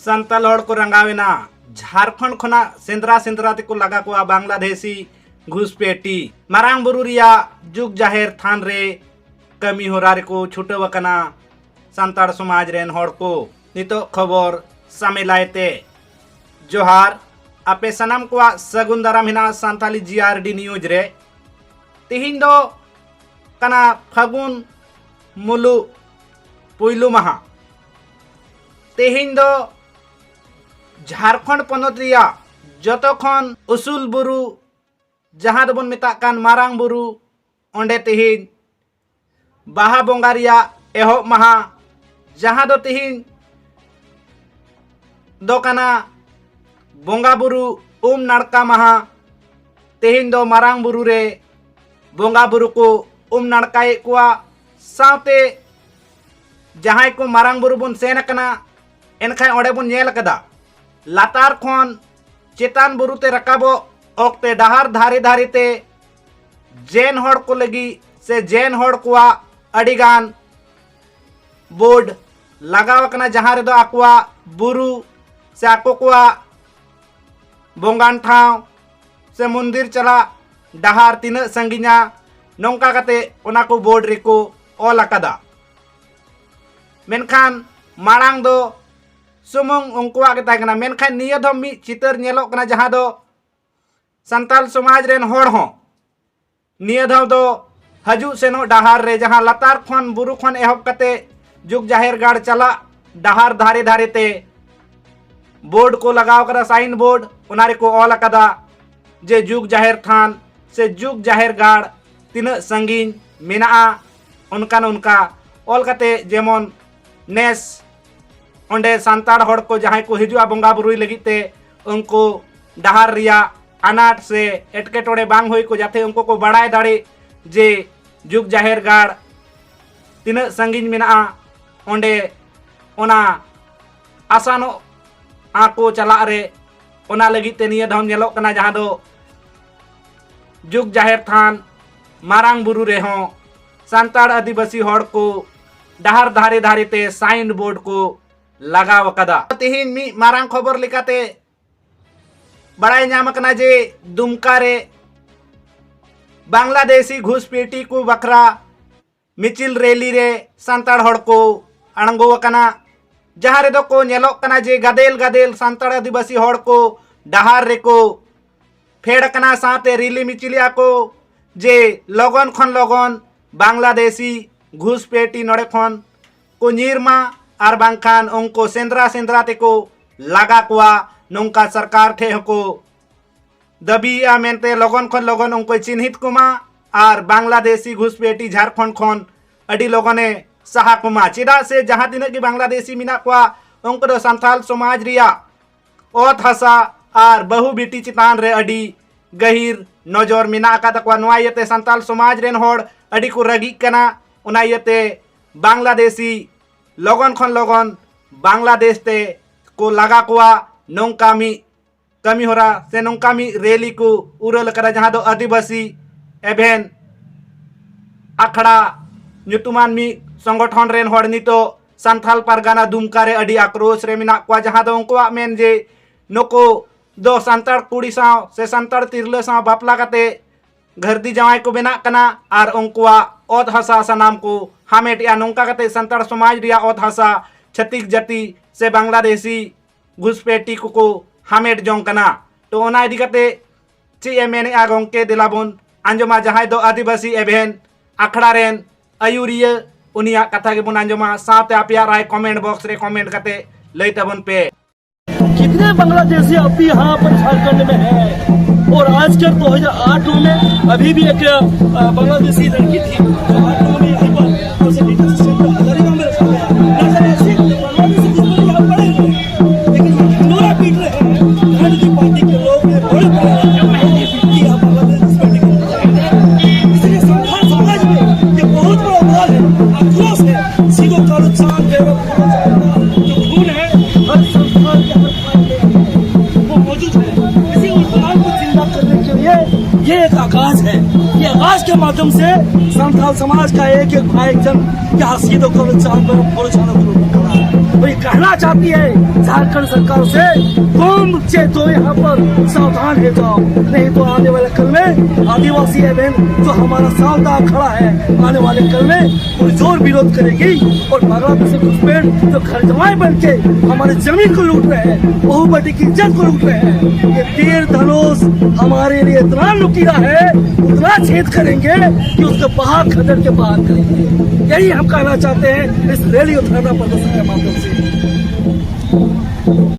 संताल हड़ को रंगावेना झारखंड खना सेंद्रा सेंद्रा तेको लगा को बांग्लादेशी घुसपेटी मारांग बुरु रिया जुग जाहेर थान रे कमी होरा रे को छुटवकना संताड़ समाज रेन हड़ को नितो खबर सामेलायते जोहार आपे सनाम को सगुन दाराम हिना सांताली जीआरडी न्यूज रे तिहिन दो कना फागुन मुलु पुइलु महा तिहिन दो झारखंड पनत रिया जतखन उसूल बुरु जहां दबन मेताकान मारांग बुरु ओंडे तिहिन बाहा बोंगा रिया एहब महा जहां दो तिहिन दो कना बोंगा बुरु नाड़का महा तिहिन दो मारांग बुरु रे बोंगा बुरु को नाड़काए कुआ साथे जहां को मारांग बुरु बन सेन कना एनखाय ओंडे बन नेल कदा लातार खन चेतान बुरु ते रकाबो ओक्ते डहार धारे धारे ते जैन हड़ को लगी से जैन हड़ कुआ अडिगान बोर्ड लगाव कना जहां रे दो आकुआ बुरु से आको कुआ बोंगान ठाव से मंदिर चला डहार तीन संगिना नौका कते ओना को बोर्ड रेको ऑल अकादा मेनखान मारांग दो सुमुंग उनकुआ के ताकना मेनखान निया दो मी चितर नेलोक कना जहां दो संताल समाज रेन हड़ हो निया दो हजू सेनो डहार रे जहां लतार खन बुरु खन एहब कते जुग जाहेर गाड़ चला डहार धारे धारे ते बोर्ड को लगाव करा साइन बोर्ड उनारे को ऑल अकादा जे जुग जाहेर थान से जुग जाहेर गाड़ तीन संगीन मेना उनका ऑल कते जेमन नेस ओंडे सांताड़ हड़ को जहां को हिजुआ बोंगा बुरुई लगिते उनको डहार रिया अनाट से एटकेटोड़े बांग होई को जाते उनको को बड़ाए दाड़े जे जुग जाहेर गाड़ तीन संगीन मेना ओंडे ओना आसानो आको चला रे ओना लगिते निया धम नेलोक कना जहां दो जुग जाहेर थान मारांग बुरु रे हो सांताड़ आदिवासी हड़ को डहार धारे धारे ते साइन बोर्ड को लगाव कदा तिहिन मी मारांग खबर लिकाते बड़ाई नाम कना जे दुमका रे बांग्लादेशी घुसपेटी को बकरा मिचिल रैली रे सांताड़ हड़ को अणगो कना जहां रे दो को नेलोक कना जे गदेल गदेल सांताड़ आदिवासी हड़ को डहार रे को फेड़ कना साथे रिली मिचिलिया को जे लगन खन लगन बांग्लादेशी घुसपेटी नड़े खन को निर्मा आर बांखान उनको सेंद्रा सेंद्रा ते को लगा कुआ नौका सरकार ठे को दबिया मेनते लगन खन लगन उनको चिन्हित कुमा आर बांग्लादेशी घुसपेटी झारखंड खन अडी लगने सहा कुमा चेदा से जहां तीन की बांग्लादेशी मिना कुआ उनको दो संथाल समाज रिया ओत हसा आर बहु बेटी चितान रे अडी गहिर नजर मिना का तकवा नोआ यते संताल समाज रेन हड़ अडी को रगी कना उना यते बांग्लादेशी लगन खन लगन बांग्लादेश ते को लगा कुआ नौका मी कमी होरा से नौका मी रैली को उरल करा जहां दो आदिवासी एभेन अखड़ा नुतुमान मी संगठन रेन हड़ नितो संथाल परगाना दुमका रे अडी आक्रोश रे मिना कुआ जहां दो उनको मेन जे नको दो संताड़ कुड़ी साव से संताड़ तिरले साव बापला कते घरदी जवाई को बेना कना आर उनकुआ ओत हसा सनाम को हामेट या नौका कते संताड़ समाज रिया ओत हसा छत्तीस जति से बांग्लादेशी घुसपेटी को हामेट जों कना तो ओना इदी कते ची एमेने आगोंके दिलाबुन अंजमा जहां दो आदिवासी एभेन अखड़ा रेन अयुरिया उनिया कथा के बुन अंजमा साथे आपिया राय कमेंट बॉक्स रे कमेंट कते लई तबन पे कितने बांग्लादेशी अभी यहाँ पर झारखंड में है और आजकल 2008 में अभी भी एक बांग्लादेशी लड़की थी जो 8 में यहीं पर उसे हजारीबाग में रखा गया बांग्लादेशी यहाँ पड़े हुए लेकिन इग्नोरा पीट रहे हैं गांधी पार्टी के लोग बड़े यहाँ बांग्लादेश इसलिए संथाल समाज में ये बहुत बड़ा माल है आक्रोश है सिगो कालू चांद जो खून है हर संस्थान के वो मौजूद है इसी उन्माद को जिंदा करने के लिए ये एक आगाज है। ये आगाज के माध्यम से संथाल समाज का एक एक भाई जन के हसीदों को चांद पर कहना चाहती है झारखंड सरकार से, तुम तो यहाँ पर सावधान है जाओ, नहीं तो आने वाले कल में आदिवासी एवं जो हमारा सावधान खड़ा है, आने वाले कल में पुरजोर विरोध करेगी और बांग्लादेशी घुसपैठ जो खरजवाए बन के हमारे जमीन को लूट रहे हैं, बहुबेटी की इज्जत को लूट रहे हैं, ये तीर धनुष हमारे लिए इतना नुकीला है, उतना छेद करेंगे कि उसको बाहर खदर के बाहर करेंगे। यही हम कहना चाहते हैं इस रैली और धरना प्रदर्शन के माध्यम से।